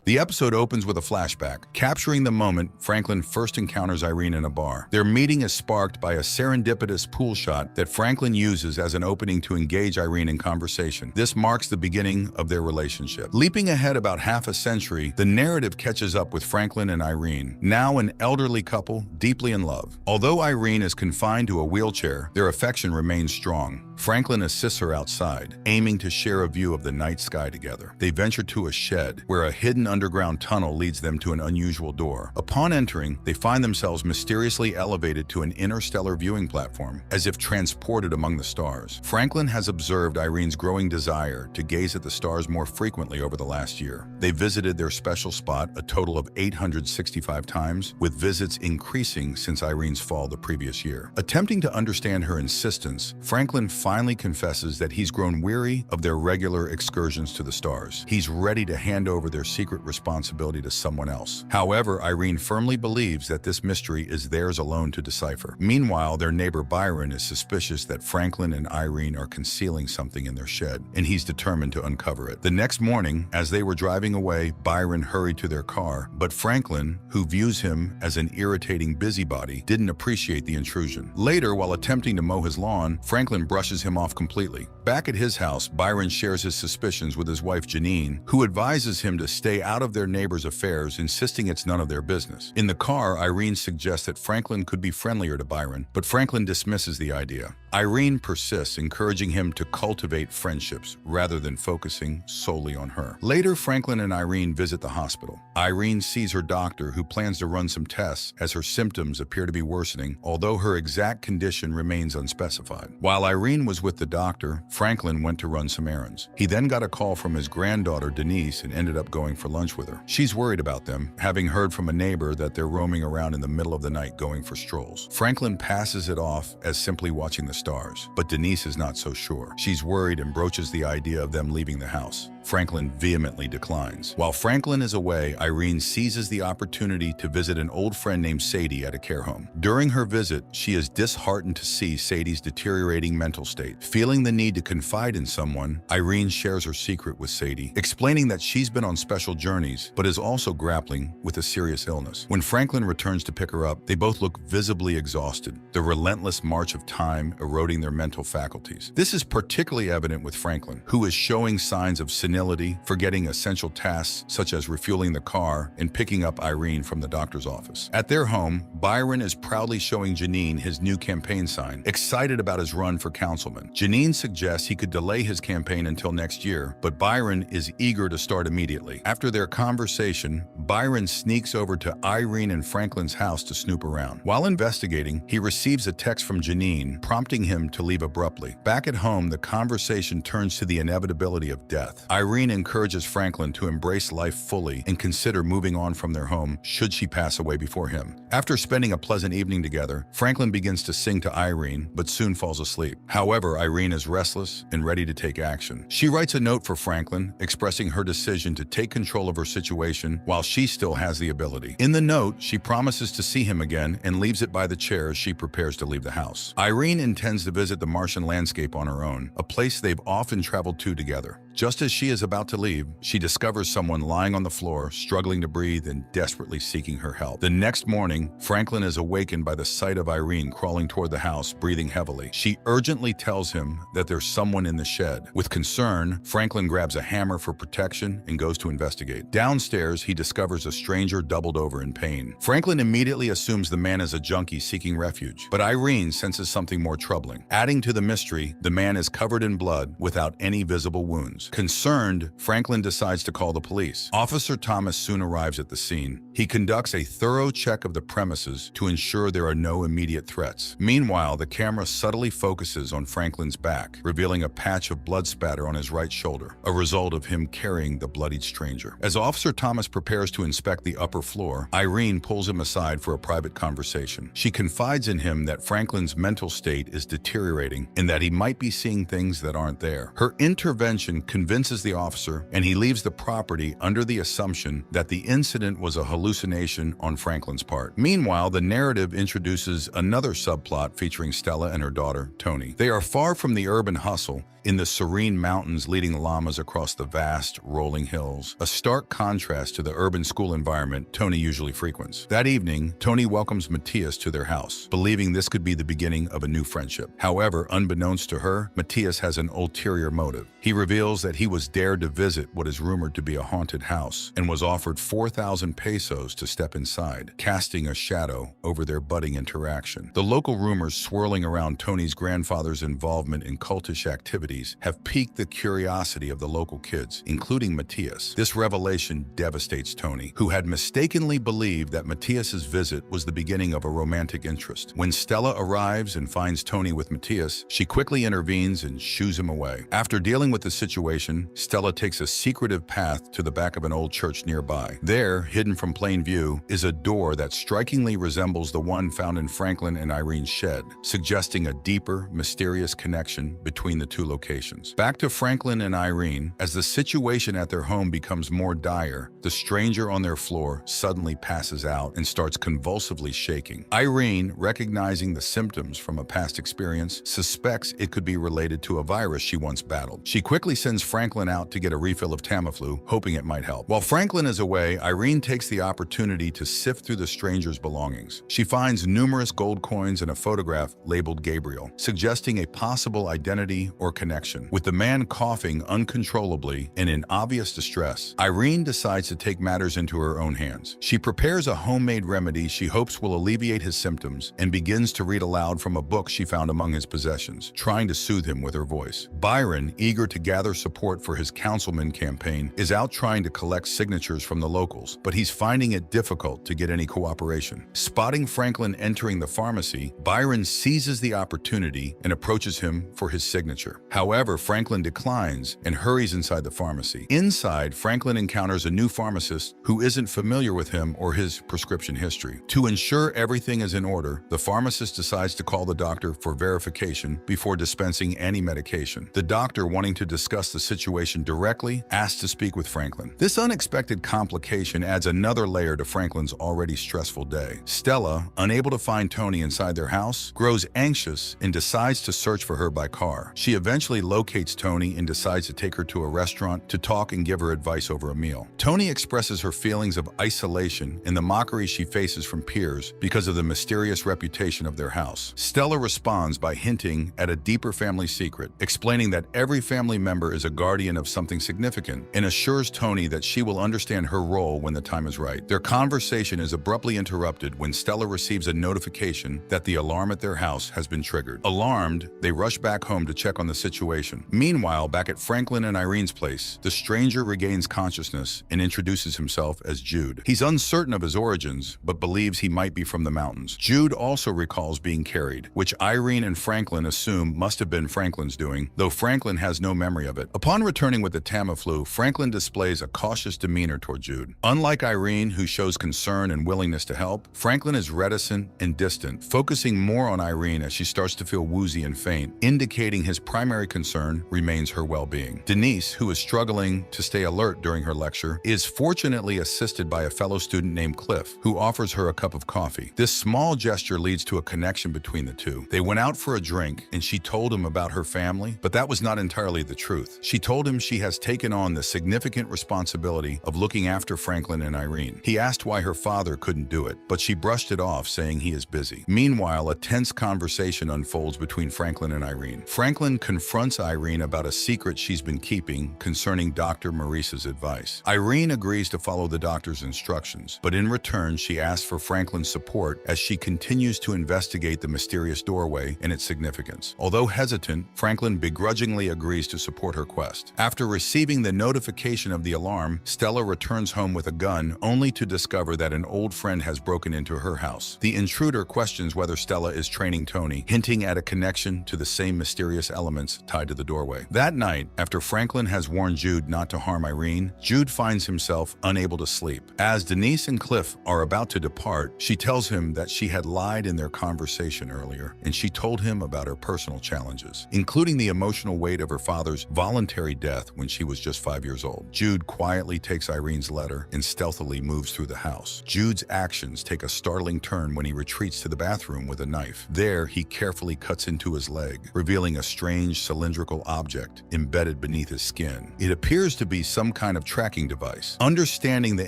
The episode opens with a flashback, capturing the moment Franklin first encounters Irene in a bar. Their meeting is sparked by a serendipitous pool shot that Franklin uses as an opening to engage Irene in conversation. This marks the beginning of their relationship. Leaping ahead about half a century, the narrative catches up with Franklin and Irene, now an elderly couple deeply in love. Although Irene is confined to a wheelchair, their affection remains strong. Franklin assists her outside, aiming to share a view of the night sky together. They venture to a shed, where a hidden underground tunnel leads them to an unusual door. Upon entering, they find themselves mysteriously elevated to an interstellar viewing platform, as if transported among the stars. Franklin has observed Irene's growing desire to gaze at the stars more frequently over the last year. They visited their special spot a total of 865 times, with visits increasing since Irene's fall the previous year. Attempting to understand her insistence, Franklin finally confesses that he's grown weary of their regular excursions to the stars. He's ready to hand over their secret responsibility to someone else. However, Irene firmly believes that this mystery is theirs alone to decipher. Meanwhile, their neighbor Byron is suspicious that Franklin and Irene are concealing something in their shed, and he's determined to uncover it. The next morning, as they were driving away, Byron hurried to their car, but Franklin, who views him as an irritating busybody, didn't appreciate the intrusion. Later, while attempting to mow his lawn, Franklin brushes him off completely. Back at his house, Byron shares his suspicions with his wife Janine, who advises him to stay out of their neighbor's affairs, insisting it's none of their business. In the car, Irene suggests that Franklin could be friendlier to Byron, but Franklin dismisses the idea. Irene persists, encouraging him to cultivate friendships rather than focusing solely on her. Later, Franklin and Irene visit the hospital. Irene sees her doctor, who plans to run some tests as her symptoms appear to be worsening, although her exact condition remains unspecified. While Irene was with the doctor, Franklin went to run some errands. He then got a call from his granddaughter Denise and ended up going for lunch with her. She's worried about them, having heard from a neighbor that they're roaming around in the middle of the night going for strolls. Franklin passes it off as simply watching the stars, but Denise is not so sure. She's worried and broaches the idea of them leaving the house. Franklin vehemently declines. While Franklin is away, Irene seizes the opportunity to visit an old friend named Sadie at a care home. During her visit, she is disheartened to see Sadie's deteriorating mental state. Feeling the need to confide in someone, Irene shares her secret with Sadie, explaining that she's been on special journeys, but is also grappling with a serious illness. When Franklin returns to pick her up, they both look visibly exhausted, the relentless march of time eroding their mental faculties. This is particularly evident with Franklin, who is showing signs of senility, forgetting essential tasks such as refueling the car and picking up Irene from the doctor's office. At their home, Byron is proudly showing Janine his new campaign sign, excited about his run for councilman. Janine suggests he could delay his campaign until next year, but Byron is eager to start immediately. After their conversation, Byron sneaks over to Irene and Franklin's house to snoop around. While investigating, he receives a text from Janine, prompting him to leave abruptly. Back at home, the conversation turns to the inevitability of death. Irene encourages Franklin to embrace life fully and consider moving on from their home should she pass away before him. After spending a pleasant evening together, Franklin begins to sing to Irene, but soon falls asleep. However, Irene is restless and ready to take action. She writes a note for Franklin, expressing her decision to take control of her situation while she still has the ability. In the note, she promises to see him again and leaves it by the chair as she prepares to leave the house. Irene intends to visit the Martian landscape on her own, a place they've often traveled to together. Just as she is about to leave, she discovers someone lying on the floor, struggling to breathe and desperately seeking her help. The next morning, Franklin is awakened by the sight of Irene crawling toward the house, breathing heavily. She urgently tells him that there's someone in the shed. With concern, Franklin grabs a hammer for protection and goes to investigate. Downstairs, he discovers a stranger doubled over in pain. Franklin immediately assumes the man is a junkie seeking refuge, but Irene senses something more troubling. Adding to the mystery, the man is covered in blood without any visible wounds. Concerned, Franklin decides to call the police. Officer Thomas soon arrives at the scene. He conducts a thorough check of the premises to ensure there are no immediate threats. Meanwhile, the camera subtly focuses on Franklin's back, revealing a patch of blood spatter on his right shoulder, a result of him carrying the bloodied stranger. As Officer Thomas prepares to inspect the upper floor, Irene pulls him aside for a private conversation. She confides in him that Franklin's mental state is deteriorating and that he might be seeing things that aren't there. Her intervention convinces the officer, and he leaves the property under the assumption that the incident was a hallucination on Franklin's part. Meanwhile, the narrative introduces another subplot featuring Stella and her daughter, Toni. They are far from the urban hustle, in the serene mountains leading llamas across the vast, rolling hills, a stark contrast to the urban school environment Toni usually frequents. That evening, Toni welcomes Matthias to their house, believing this could be the beginning of a new friendship. However, unbeknownst to her, Matthias has an ulterior motive. He reveals that he was dared to visit what is rumored to be a haunted house and was offered 4,000 pesos to step inside, casting a shadow over their budding interaction. The local rumors swirling around Toni's grandfather's involvement in cultish activities have piqued the curiosity of the local kids, including Matthias. This revelation devastates Toni, who had mistakenly believed that Matthias's visit was the beginning of a romantic interest. When Stella arrives and finds Toni with Matthias, she quickly intervenes and shoos him away. After dealing with the situation, Stella takes a secretive path to the back of an old church nearby. There, hidden from plain view, is a door that strikingly resembles the one found in Franklin and Irene's shed, suggesting a deeper, mysterious connection between the two locations. Back to Franklin and Irene, as the situation at their home becomes more dire, the stranger on their floor suddenly passes out and starts convulsively shaking. Irene, recognizing the symptoms from a past experience, suspects it could be related to a virus she once battled. She quickly sends Franklin out to get a refill of Tamiflu, hoping it might help. While Franklin is away, Irene takes the opportunity to sift through the stranger's belongings. She finds numerous gold coins and a photograph labeled Gabriel, suggesting a possible identity or connection. With the man coughing uncontrollably and in obvious distress, Irene decides to take matters into her own hands. She prepares a homemade remedy she hopes will alleviate his symptoms and begins to read aloud from a book she found among his possessions, trying to soothe him with her voice. Byron, eager to gather support for his councilman campaign, is out trying to collect signatures from the locals, but he's finding it difficult to get any cooperation. Spotting Franklin entering the pharmacy, Byron seizes the opportunity and approaches him for his signature. However, Franklin declines and hurries inside the pharmacy. Inside, Franklin encounters a new pharmacist who isn't familiar with him or his prescription history. To ensure everything is in order, the pharmacist decides to call the doctor for verification before dispensing any medication. The doctor, wanting to discuss the situation directly, asks to speak with Franklin. This unexpected complication adds another layer to Franklin's already stressful day. Stella, unable to find Toni inside their house, grows anxious and decides to search for her by car. She eventually locates Toni and decides to take her to a restaurant to talk and give her advice over a meal. Toni expresses her feelings of isolation and the mockery she faces from peers because of the mysterious reputation of their house. Stella responds by hinting at a deeper family secret, explaining that every family member is a guardian of something significant, and assures Toni that she will understand her role when the time is right. Their conversation is abruptly interrupted when Stella receives a notification that the alarm at their house has been triggered. Alarmed, they rush back home to check on the situation. Meanwhile, back at Franklin and Irene's place, the stranger regains consciousness and introduces himself as Jude. He's uncertain of his origins, but believes he might be from the mountains. Jude also recalls being carried, which Irene and Franklin assume must have been Franklin's doing, though Franklin has no memory of it. Upon returning with the Tamiflu, Franklin displays a cautious demeanor toward Jude. Unlike Irene, who shows concern and willingness to help, Franklin is reticent and distant, focusing more on Irene as she starts to feel woozy and faint, indicating his primary concern remains her well-being. Denise, who is struggling to stay alert during her lecture, is fortunately assisted by a fellow student named Cliff, who offers her a cup of coffee. This small gesture leads to a connection between the two. They went out for a drink, and she told him about her family, but that was not entirely the truth. She told him she has taken on the significant responsibility of looking after Franklin and Irene. He asked why her father couldn't do it, but she brushed it off, saying he is busy. Meanwhile, a tense conversation unfolds between Franklin and Irene. Franklin confronts Irene about a secret she's been keeping concerning Dr. Maurice's advice. Irene agrees to follow the doctor's instructions, but in return she asks for Franklin's support as she continues to investigate the mysterious doorway and its significance. Although hesitant, Franklin begrudgingly agrees to support her quest. After receiving the notification of the alarm, Stella returns home with a gun, only to discover that an old friend has broken into her house. The intruder questions whether Stella is training Toni, hinting at a connection to the same mysterious elements tied to the doorway. That night, after Franklin has warned Jude not to harm Irene, Jude finds himself unable to sleep. As Denise and Cliff are about to depart, she tells him that she had lied in their conversation earlier, and she told him about her personal challenges, including the emotional weight of her father's voluntary involuntary death when she was just 5 years old. Jude quietly takes Irene's letter and stealthily moves through the house. Jude's actions take a startling turn when he retreats to the bathroom with a knife. There, he carefully cuts into his leg, revealing a strange cylindrical object embedded beneath his skin. It appears to be some kind of tracking device. Understanding the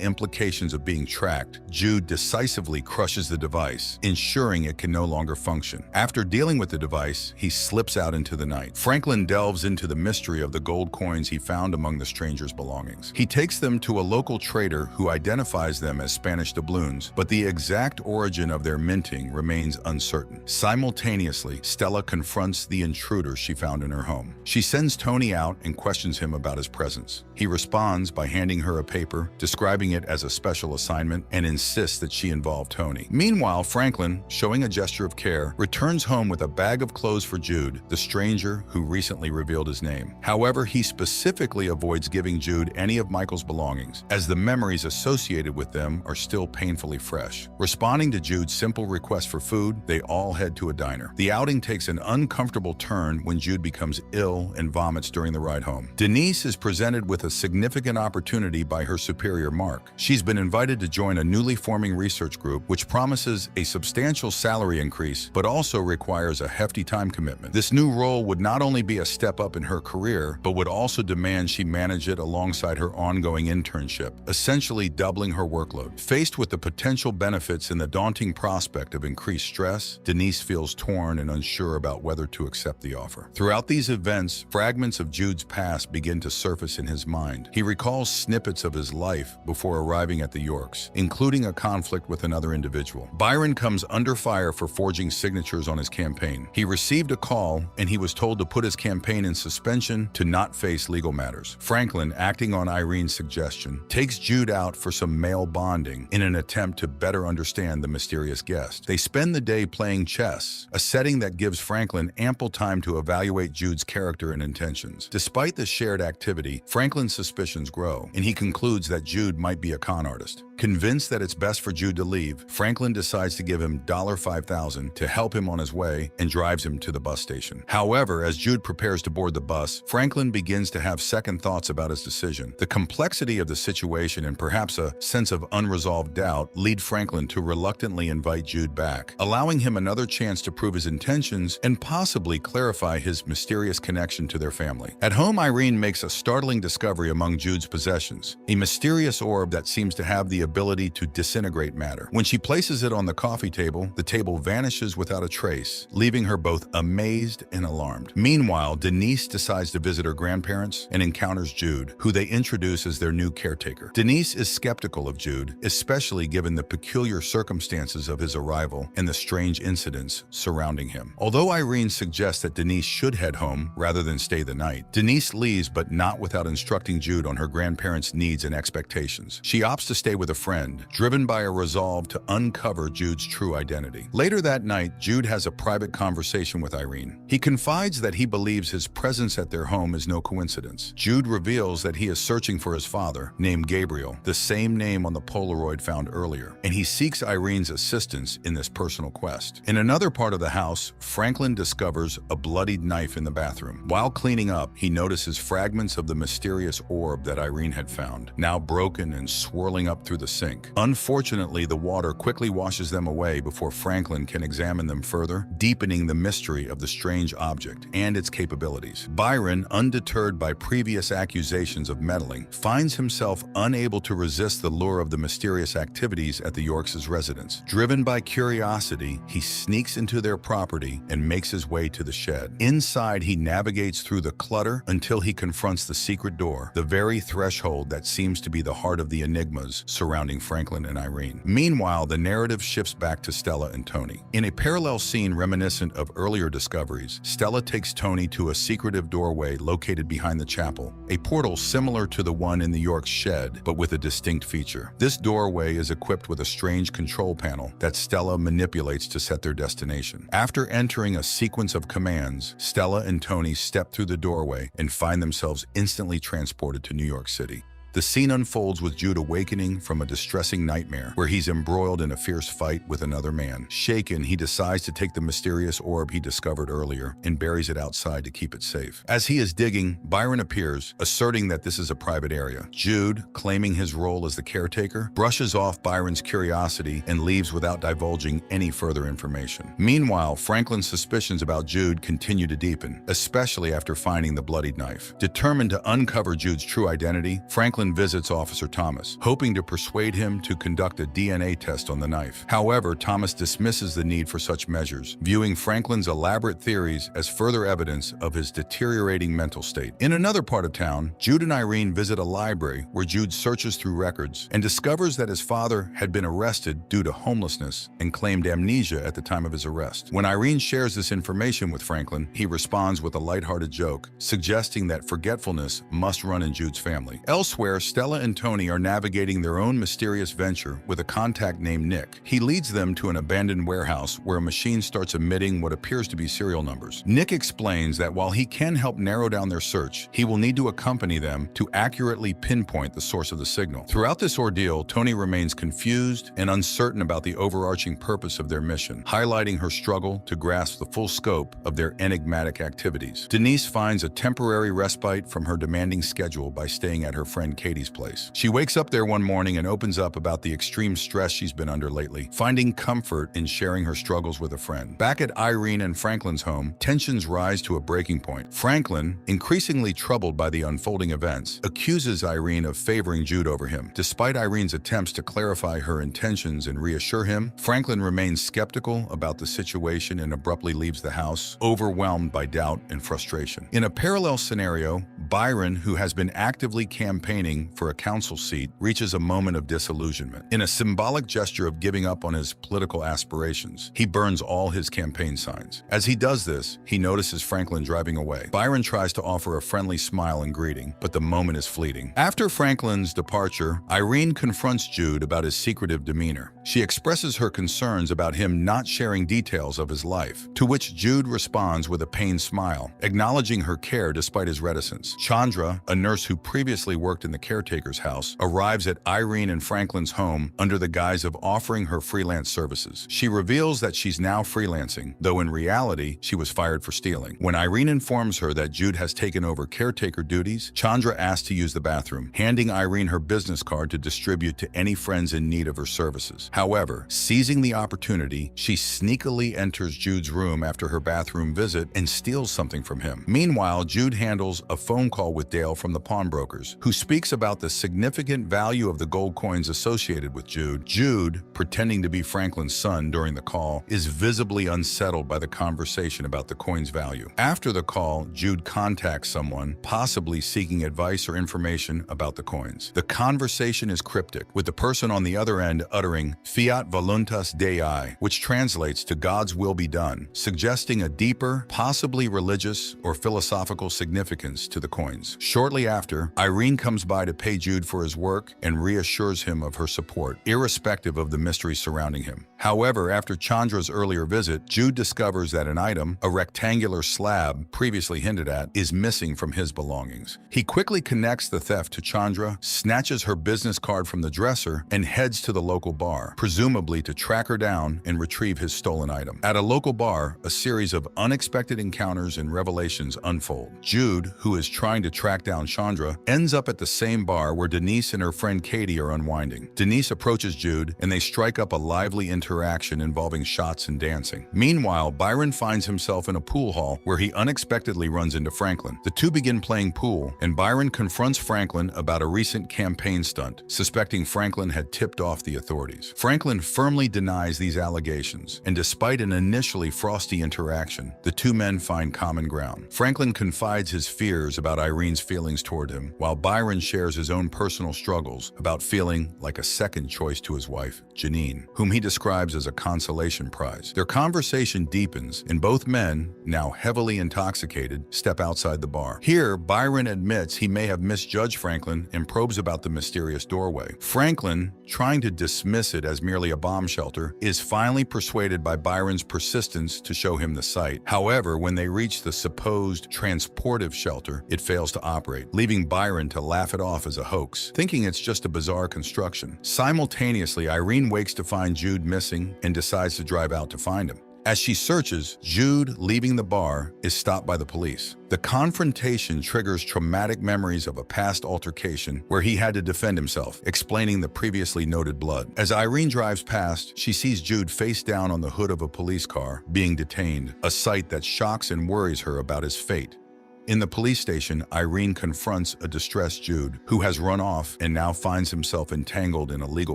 implications of being tracked, Jude decisively crushes the device, ensuring it can no longer function. After dealing with the device, he slips out into the night. Franklin delves into the mystery of the gold coins he found among the stranger's belongings. He takes them to a local trader who identifies them as Spanish doubloons, but the exact origin of their minting remains uncertain. Simultaneously, Stella confronts the intruder she found in her home. She sends Tony out and questions him about his presence. He responds by handing her a paper, describing it as a special assignment, and insists that she involve Tony. Meanwhile, Franklin, showing a gesture of care, returns home with a bag of clothes for Jude, the stranger who recently revealed his name. However, he specifically avoids giving Jude any of Michael's belongings, as the memories associated with them are still painfully fresh. Responding to Jude's simple request for food, they all head to a diner. The outing takes an uncomfortable turn when Jude becomes ill and vomits during the ride home. Denise is presented with a significant opportunity by her superior, Mark. She's been invited to join a newly forming research group, which promises a substantial salary increase, but also requires a hefty time commitment. This new role would not only be a step up in her career, but would also demand she manage it alongside her ongoing internship, essentially doubling her workload. Faced with the potential benefits and the daunting prospect of increased stress, Denise feels torn and unsure about whether to accept the offer. Throughout these events, fragments of Jude's past begin to surface in his mind. He recalls snippets of his life before arriving at the Yorks, including a conflict with another individual. Byron comes under fire for forging signatures on his campaign. He received a call, and he was told to put his campaign in suspension to not face legal matters. Franklin, acting on Irene's suggestion, takes Jude out for some male bonding in an attempt to better understand the mysterious guest. They spend the day playing chess, a setting that gives Franklin ample time to evaluate Jude's character and intentions. Despite the shared activity, Franklin's suspicions grow, and he concludes that Jude might be a con artist. Convinced that it's best for Jude to leave, Franklin decides to give him $5,000 to help him on his way and drives him to the bus station. However, as Jude prepares to board the bus, Franklin begins to have second thoughts about his decision. The complexity of the situation and perhaps a sense of unresolved doubt lead Franklin to reluctantly invite Jude back, allowing him another chance to prove his intentions and possibly clarify his mysterious connection to their family. At home, Irene makes a startling discovery among Jude's possessions, a mysterious orb that seems to have the ability to disintegrate matter. When she places it on the coffee table, the table vanishes without a trace, leaving her both amazed and alarmed. Meanwhile, Denise decides to visit her grandparents and encounters Jude, who they introduce as their new caretaker. Denise is skeptical of Jude, especially given the peculiar circumstances of his arrival and the strange incidents surrounding him. Although Irene suggests that Denise should head home rather than stay the night, Denise leaves, but not without instructing Jude on her grandparents' needs and expectations. She opts to stay with a friend, driven by a resolve to uncover Jude's true identity. Later that night, Jude has a private conversation with Irene. He confides that he believes his presence at their home is no coincidence. Jude reveals that he is searching for his father, named Gabriel, the same name on the Polaroid found earlier, and he seeks Irene's assistance in this personal quest. In another part of the house, Franklin discovers a bloodied knife in the bathroom. While cleaning up, he notices fragments of the mysterious orb that Irene had found, now broken and swirling up through the sink. Unfortunately, the water quickly washes them away before Franklin can examine them further, deepening the mystery of the strange object and its capabilities. Byron, undeterred by previous accusations of meddling, finds himself unable to resist the lure of the mysterious activities at the Yorks' residence. Driven by curiosity, he sneaks into their property and makes his way to the shed. Inside, he navigates through the clutter until he confronts the secret door, the very threshold that seems to be the heart of the enigmas surrounding Franklin and Irene. Meanwhile, the narrative shifts back to Stella and Tony. In a parallel scene reminiscent of earlier discoveries, Stella takes Tony to a secretive doorway located behind the chapel, a portal similar to the one in the Yorks' shed, but with a distinct feature. This doorway is equipped with a strange control panel that Stella manipulates to set their destination. After entering a sequence of commands, Stella and Tony step through the doorway and find themselves instantly transported to New York City. The scene unfolds with Jude awakening from a distressing nightmare where he's embroiled in a fierce fight with another man. Shaken, he decides to take the mysterious orb he discovered earlier and buries it outside to keep it safe. As he is digging, Byron appears, asserting that this is a private area. Jude, claiming his role as the caretaker, brushes off Byron's curiosity and leaves without divulging any further information. Meanwhile, Franklin's suspicions about Jude continue to deepen, especially after finding the bloodied knife. Determined to uncover Jude's true identity, Franklin visits Officer Thomas, hoping to persuade him to conduct a DNA test on the knife. However, Thomas dismisses the need for such measures, viewing Franklin's elaborate theories as further evidence of his deteriorating mental state. In another part of town, Jude and Irene visit a library where Jude searches through records and discovers that his father had been arrested due to homelessness and claimed amnesia at the time of his arrest. When Irene shares this information with Franklin, he responds with a lighthearted joke, suggesting that forgetfulness must run in Jude's family. Elsewhere, Stella and Tony are navigating their own mysterious venture with a contact named Nick. He leads them to an abandoned warehouse where a machine starts emitting what appears to be serial numbers. Nick explains that while he can help narrow down their search, he will need to accompany them to accurately pinpoint the source of the signal. Throughout this ordeal, Tony remains confused and uncertain about the overarching purpose of their mission, highlighting her struggle to grasp the full scope of their enigmatic activities. Denise finds a temporary respite from her demanding schedule by staying at her friend Katie's place. She wakes up there one morning and opens up about the extreme stress she's been under lately, finding comfort in sharing her struggles with a friend. Back at Irene and Franklin's home, tensions rise to a breaking point. Franklin, increasingly troubled by the unfolding events, accuses Irene of favoring Jude over him. Despite Irene's attempts to clarify her intentions and reassure him, Franklin remains skeptical about the situation and abruptly leaves the house, overwhelmed by doubt and frustration. In a parallel scenario, Byron, who has been actively campaigning for a council seat, reaches a moment of disillusionment. In a symbolic gesture of giving up on his political aspirations, he burns all his campaign signs. As he does this, he notices Franklin driving away. Byron tries to offer a friendly smile and greeting, but the moment is fleeting. After Franklin's departure, Irene confronts Jude about his secretive demeanor. She expresses her concerns about him not sharing details of his life, to which Jude responds with a pained smile, acknowledging her care despite his reticence. Chandra, a nurse who previously worked in the caretaker's house, arrives at Irene and Franklin's home under the guise of offering her freelance services. She reveals that she's now freelancing, though in reality, she was fired for stealing. When Irene informs her that Jude has taken over caretaker duties, Chandra asks to use the bathroom, handing Irene her business card to distribute to any friends in need of her services. However, seizing the opportunity, she sneakily enters Jude's room after her bathroom visit and steals something from him. Meanwhile, Jude handles a phone call with Dale from the pawnbrokers, who speaks about the significant value of the gold coins associated with Jude. Jude, pretending to be Franklin's son during the call, is visibly unsettled by the conversation about the coin's value. After the call, Jude contacts someone, possibly seeking advice or information about the coins. The conversation is cryptic, with the person on the other end uttering Fiat Voluntas Dei, which translates to God's will be done, suggesting a deeper, possibly religious or philosophical significance to the coins. Shortly after, Irene comes by to pay Jude for his work and reassures him of her support, irrespective of the mystery surrounding him. However, after Chandra's earlier visit, Jude discovers that an item, a rectangular slab previously hinted at, is missing from his belongings. He quickly connects the theft to Chandra, snatches her business card from the dresser, and heads to the local bar, presumably to track her down and retrieve his stolen item. At a local bar, a series of unexpected encounters and revelations unfold. Jude, who is trying to track down Chandra, ends up at the same bar where Denise and her friend Katie are unwinding. Denise approaches Jude, and they strike up a lively interaction involving shots and dancing. Meanwhile, Byron finds himself in a pool hall where he unexpectedly runs into Franklin. The two begin playing pool, and Byron confronts Franklin about a recent campaign stunt, suspecting Franklin had tipped off the authorities. Franklin firmly denies these allegations, and despite an initially frosty interaction, the two men find common ground. Franklin confides his fears about Irene's feelings toward him, while Byron shares his own personal struggles about feeling like a second choice to his wife, Janine, whom he describes as a consolation prize. Their conversation deepens, and both men, now heavily intoxicated, step outside the bar. Here, Byron admits he may have misjudged Franklin and probes about the mysterious doorway. Franklin, trying to dismiss it as merely a bomb shelter, is finally persuaded by Byron's persistence to show him the site. However, when they reach the supposed transportive shelter, it fails to operate, leaving Byron to laugh it off as a hoax, thinking it's just a bizarre construction. Simultaneously, Irene wakes to find Jude missing and decides to drive out to find him. As she searches, Jude, leaving the bar, is stopped by the police. The confrontation triggers traumatic memories of a past altercation where he had to defend himself, explaining the previously noted blood. As Irene drives past, she sees Jude face down on the hood of a police car, being detained, a sight that shocks and worries her about his fate. In the police station, Irene confronts a distressed Jude, who has run off and now finds himself entangled in a legal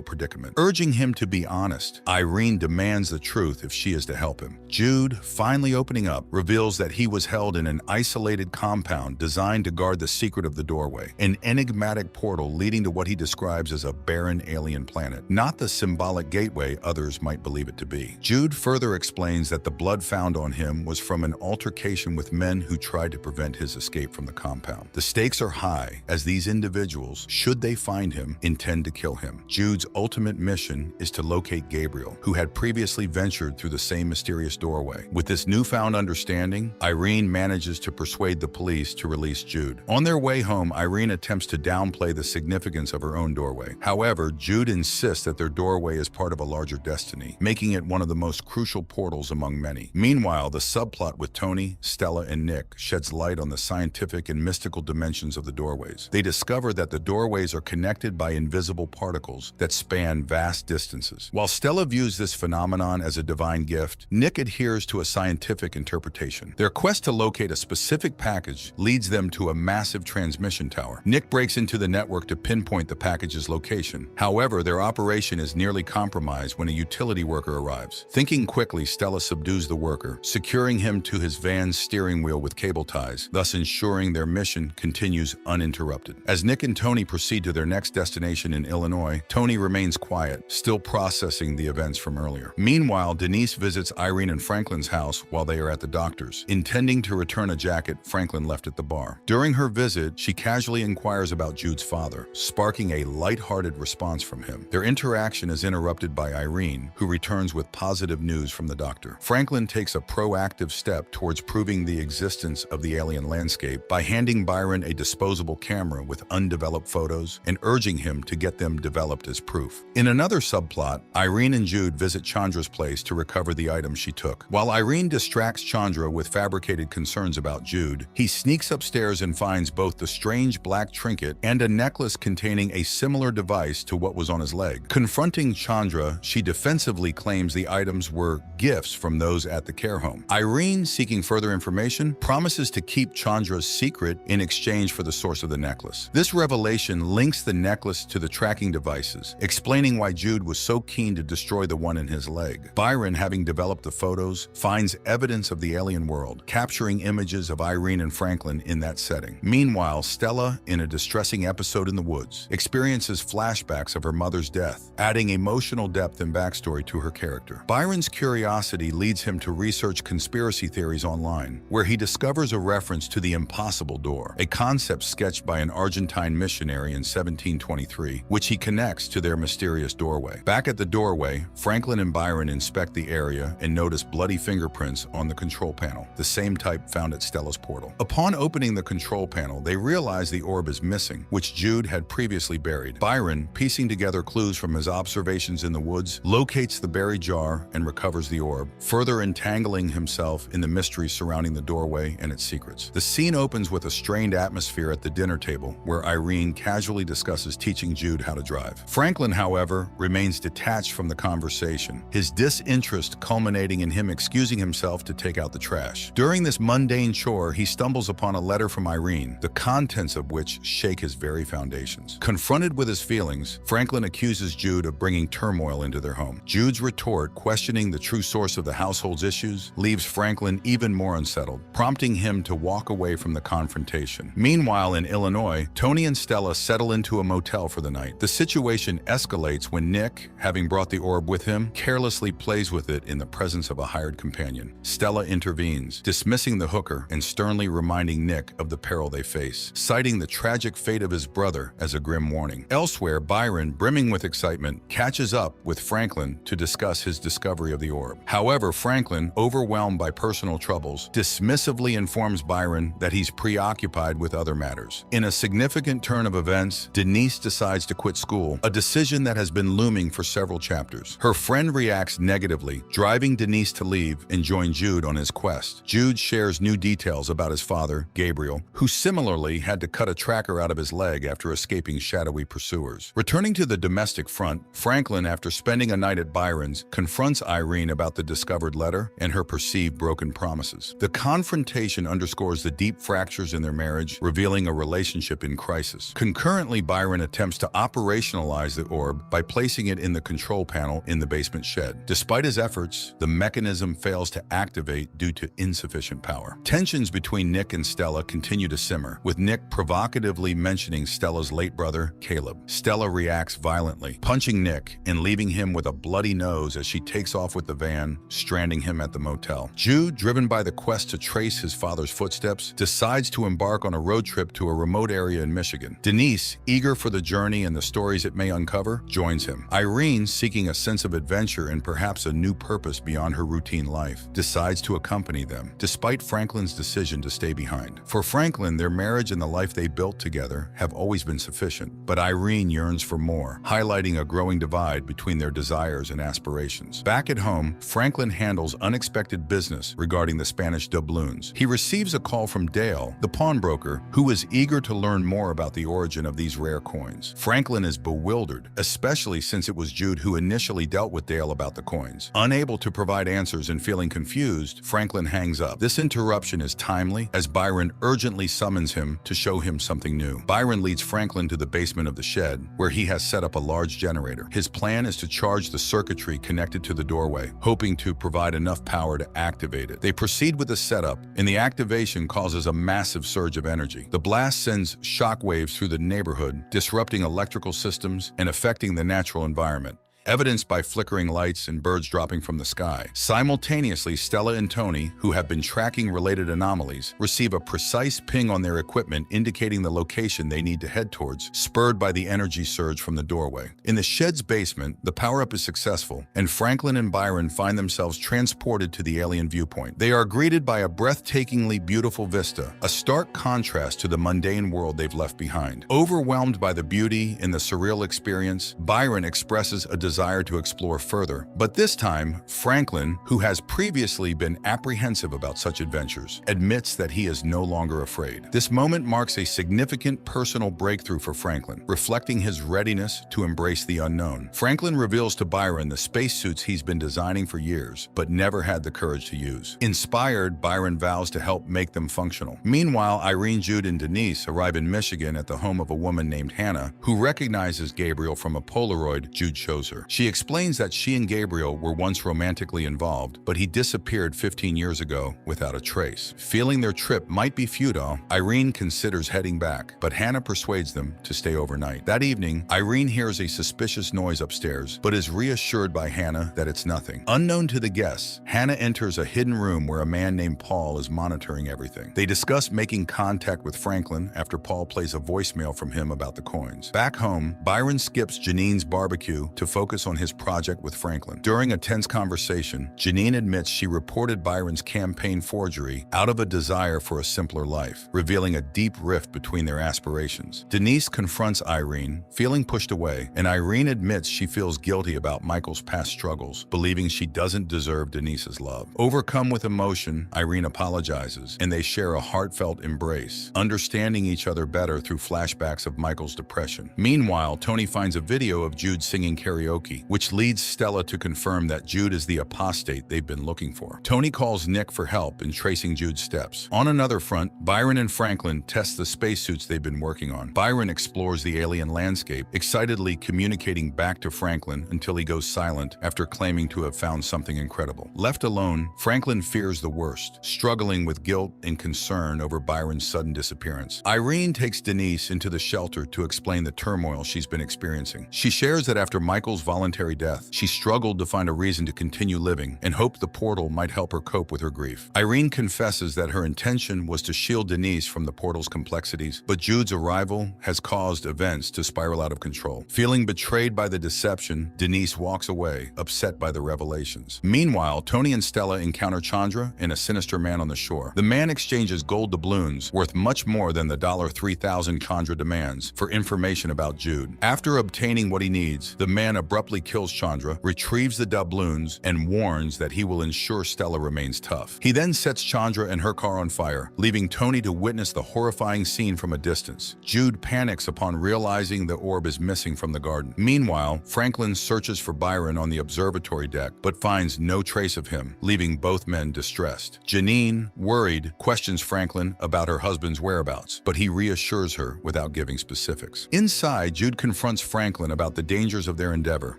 predicament. Urging him to be honest, Irene demands the truth if she is to help him. Jude, finally opening up, reveals that he was held in an isolated compound designed to guard the secret of the doorway, an enigmatic portal leading to what he describes as a barren alien planet, not the symbolic gateway others might believe it to be. Jude further explains that the blood found on him was from an altercation with men who tried to prevent his escape from the compound. The stakes are high, as these individuals, should they find him, intend to kill him. Jude's ultimate mission is to locate Gabriel, who had previously ventured through the same mysterious doorway. With this newfound understanding, Irene manages to persuade the police to release Jude. On their way home, Irene attempts to downplay the significance of her own doorway. However, Jude insists that their doorway is part of a larger destiny, making it one of the most crucial portals among many. Meanwhile, the subplot with Tony, Stella, and Nick sheds light on the scientific and mystical dimensions of the doorways. They discover that the doorways are connected by invisible particles that span vast distances. While Stella views this phenomenon as a divine gift, Nick adheres to a scientific interpretation. Their quest to locate a specific package leads them to a massive transmission tower. Nick breaks into the network to pinpoint the package's location. However, their operation is nearly compromised when a utility worker arrives. Thinking quickly, Stella subdues the worker, securing him to his van's steering wheel with cable ties, thus ensuring their mission continues uninterrupted. As Nick and Tony proceed to their next destination in Illinois, Tony remains quiet, still processing the events from earlier. Meanwhile, Denise visits Irene and Franklin's house while they are at the doctor's, intending to return a jacket Franklin left at the bar. During her visit, she casually inquires about Jude's father, sparking a lighthearted response from him. Their interaction is interrupted by Irene, who returns with positive news from the doctor. Franklin takes a proactive step towards proving the existence of the alien landscape by handing Byron a disposable camera with undeveloped photos and urging him to get them developed as proof. In another subplot, Irene and Jude visit Chandra's place to recover the items she took. While Irene distracts Chandra with fabricated concerns about Jude, he sneaks upstairs and finds both the strange black trinket and a necklace containing a similar device to what was on his leg. Confronting Chandra, she defensively claims the items were gifts from those at the care home. Irene, seeking further information, promises to keep Chandra's secret in exchange for the source of the necklace. This revelation links the necklace to the tracking devices, explaining why Jude was so keen to destroy the one in his leg. Byron, having developed the photos, finds evidence of the alien world, capturing images of Irene and Franklin in that setting. Meanwhile, Stella, in a distressing episode in the woods, experiences flashbacks of her mother's death, adding emotional depth and backstory to her character. Byron's curiosity leads him to research conspiracy theories online, where he discovers a reference to the impossible door, a concept sketched by an Argentine missionary in 1723, which he connects to their mysterious doorway. Back at the doorway, Franklin and Byron inspect the area and notice bloody fingerprints on the control panel, the same type found at Stella's portal. Upon opening the control panel, they realize the orb is missing, which Jude had previously buried. Byron, piecing together clues from his observations in the woods, locates the buried jar and recovers the orb, further entangling himself in the mystery surrounding the doorway and its secrets. The scene opens with a strained atmosphere at the dinner table, where Irene casually discusses teaching Jude how to drive. Franklin, however, remains detached from the conversation, his disinterest culminating in him excusing himself to take out the trash. During this mundane chore, he stumbles upon a letter from Irene, the contents of which shake his very foundations. Confronted with his feelings, Franklin accuses Jude of bringing turmoil into their home. Jude's retort, questioning the true source of the household's issues, leaves Franklin even more unsettled, prompting him to walk walk away from the confrontation. Meanwhile, in Illinois, Tony and Stella settle into a motel for the night. The situation escalates when Nick, having brought the orb with him, carelessly plays with it in the presence of a hired companion. Stella intervenes, dismissing the hooker and sternly reminding Nick of the peril they face, citing the tragic fate of his brother as a grim warning. Elsewhere, Byron, brimming with excitement, catches up with Franklin to discuss his discovery of the orb. However, Franklin, overwhelmed by personal troubles, dismissively informs Byron that he's preoccupied with other matters. In a significant turn of events, Denise decides to quit school, a decision that has been looming for several chapters. Her friend reacts negatively, driving Denise to leave and join Jude on his quest. Jude shares new details about his father, Gabriel, who similarly had to cut a tracker out of his leg after escaping shadowy pursuers. Returning to the domestic front, Franklin, after spending a night at Byron's, confronts Irene about the discovered letter and her perceived broken promises. The confrontation underscores the deep fractures in their marriage, revealing a relationship in crisis. Concurrently, Byron attempts to operationalize the orb by placing it in the control panel in the basement shed. Despite his efforts, the mechanism fails to activate due to insufficient power. Tensions between Nick and Stella continue to simmer, with Nick provocatively mentioning Stella's late brother, Caleb. Stella reacts violently, punching Nick and leaving him with a bloody nose as she takes off with the van, stranding him at the motel. Jude, driven by the quest to trace his father's footsteps, decides to embark on a road trip to a remote area in Michigan. Denise, eager for the journey and the stories it may uncover, joins him. Irene, seeking a sense of adventure and perhaps a new purpose beyond her routine life, decides to accompany them, despite Franklin's decision to stay behind. For Franklin, their marriage and the life they built together have always been sufficient, but Irene yearns for more, highlighting a growing divide between their desires and aspirations. Back at home, Franklin handles unexpected business regarding the Spanish doubloons. He receives a call from Dale, the pawnbroker, who is eager to learn more about the origin of these rare coins. Franklin is bewildered, especially since it was Jude who initially dealt with Dale about the coins. Unable to provide answers and feeling confused, Franklin hangs up. This interruption is timely, as Byron urgently summons him to show him something new. Byron leads Franklin to the basement of the shed, where he has set up a large generator. His plan is to charge the circuitry connected to the doorway, hoping to provide enough power to activate it. They proceed with the setup, and the activation causes a massive surge of energy. The blast sends shockwaves through the neighborhood, disrupting electrical systems and affecting the natural environment, evidenced by flickering lights and birds dropping from the sky. Simultaneously, Stella and Tony, who have been tracking related anomalies, receive a precise ping on their equipment indicating the location they need to head towards, spurred by the energy surge from the doorway. In the shed's basement, the power-up is successful, and Franklin and Byron find themselves transported to the alien viewpoint. They are greeted by a breathtakingly beautiful vista, a stark contrast to the mundane world they've left behind. Overwhelmed by the beauty and the surreal experience, Byron expresses a desire to explore further. But this time, Franklin, who has previously been apprehensive about such adventures, admits that he is no longer afraid. This moment marks a significant personal breakthrough for Franklin, reflecting his readiness to embrace the unknown. Franklin reveals to Byron the spacesuits he's been designing for years, but never had the courage to use. Inspired, Byron vows to help make them functional. Meanwhile, Irene, Jude, and Denise arrive in Michigan at the home of a woman named Hannah, who recognizes Gabriel from a Polaroid Jude shows her. She explains that she and Gabriel were once romantically involved, but he disappeared 15 years ago without a trace. Feeling their trip might be futile, Irene considers heading back, but Hannah persuades them to stay overnight. That evening, Irene hears a suspicious noise upstairs, but is reassured by Hannah that it's nothing. Unknown to the guests, Hannah enters a hidden room where a man named Paul is monitoring everything. They discuss making contact with Franklin after Paul plays a voicemail from him about the coins. Back home, Byron skips Janine's barbecue to focus on his project with Franklin. During a tense conversation, Janine admits she reported Byron's campaign forgery out of a desire for a simpler life, revealing a deep rift between their aspirations. Denise confronts Irene, feeling pushed away, and Irene admits she feels guilty about Michael's past struggles, believing she doesn't deserve Denise's love. Overcome with emotion, Irene apologizes, and they share a heartfelt embrace, understanding each other better through flashbacks of Michael's depression. Meanwhile, Tony finds a video of Jude singing karaoke Loki, which leads Stella to confirm that Jude is the apostate they've been looking for. Tony calls Nick for help in tracing Jude's steps. On another front, Byron and Franklin test the spacesuits they've been working on. Byron explores the alien landscape, excitedly communicating back to Franklin until he goes silent after claiming to have found something incredible. Left alone, Franklin fears the worst, struggling with guilt and concern over Byron's sudden disappearance. Irene takes Denise into the shelter to explain the turmoil she's been experiencing. She shares that after Michael's voluntary death, she struggled to find a reason to continue living and hoped the portal might help her cope with her grief. Irene confesses that her intention was to shield Denise from the portal's complexities, but Jude's arrival has caused events to spiral out of control. Feeling betrayed by the deception, Denise walks away, upset by the revelations. Meanwhile, Tony and Stella encounter Chandra and a sinister man on the shore. The man exchanges gold doubloons, worth much more than the $3,000 Chandra demands, for information about Jude. After obtaining what he needs, the man abruptly kills Chandra, retrieves the doubloons, and warns that he will ensure Stella remains tough. He then sets Chandra and her car on fire, leaving Tony to witness the horrifying scene from a distance. Jude panics upon realizing the orb is missing from the garden. Meanwhile, Franklin searches for Byron on the observatory deck, but finds no trace of him, leaving both men distressed. Janine, worried, questions Franklin about her husband's whereabouts, but he reassures her without giving specifics. Inside, Jude confronts Franklin about the dangers of their endeavor,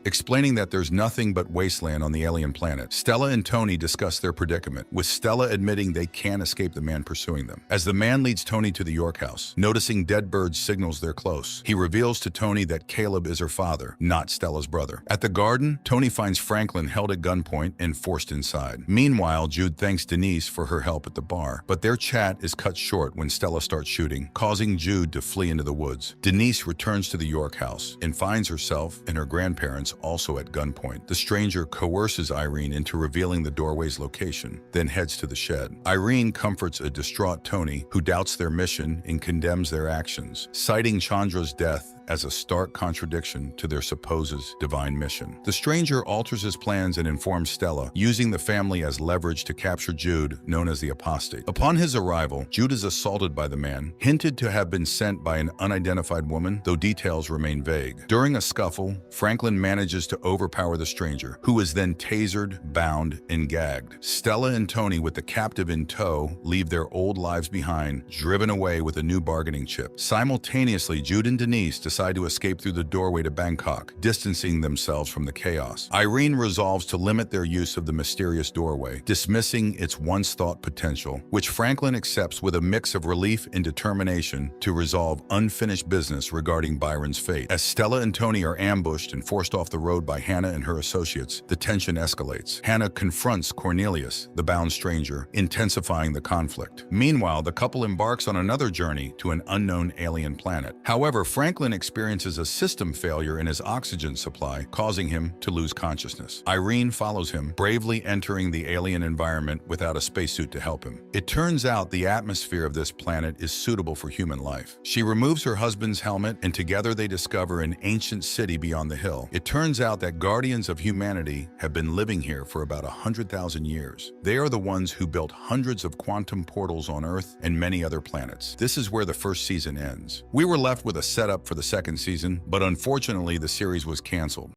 explaining that there's nothing but wasteland on the alien planet. Stella and Tony discuss their predicament, with Stella admitting they can't escape the man pursuing them. As the man leads Tony to the York house, noticing dead birds signals they're close. He reveals to Tony that Caleb is her father, not Stella's brother. At the garden, Tony finds Franklin held at gunpoint and forced inside. Meanwhile, Jude thanks Denise for her help at the bar, but their chat is cut short when Stella starts shooting, causing Jude to flee into the woods. Denise returns to the York house and finds herself and her grandparents also at gunpoint. The stranger coerces Irene into revealing the doorway's location, then heads to the shed. Irene comforts a distraught Tony, who doubts their mission and condemns their actions, citing Chandra's death as a stark contradiction to their supposed divine mission. The stranger alters his plans and informs Stella, using the family as leverage to capture Jude, known as the apostate. Upon his arrival, Jude is assaulted by the man, hinted to have been sent by an unidentified woman, though details remain vague. During a scuffle, Franklin manages to overpower the stranger, who is then tasered, bound, and gagged. Stella and Tony, with the captive in tow, leave their old lives behind, driven away with a new bargaining chip. Simultaneously, Jude and Denise decide to escape through the doorway to Bangkok, distancing themselves from the chaos. Irene resolves to limit their use of the mysterious doorway, dismissing its once-thought potential, which Franklin accepts with a mix of relief and determination to resolve unfinished business regarding Byron's fate. As Stella and Tony are ambushed and forced off the road by Hannah and her associates, the tension escalates. Hannah confronts Cornelius, the bound stranger, intensifying the conflict. Meanwhile, the couple embarks on another journey to an unknown alien planet. However, Franklin experiences a system failure in his oxygen supply, causing him to lose consciousness. Irene follows him, bravely entering the alien environment without a spacesuit to help him. It turns out the atmosphere of this planet is suitable for human life. She removes her husband's helmet, and together they discover an ancient city beyond the hill. It turns out that guardians of humanity have been living here for about 100,000 years. They are the ones who built hundreds of quantum portals on Earth and many other planets. This is where the first season ends. We were left with a setup for the second season, but unfortunately the series was canceled.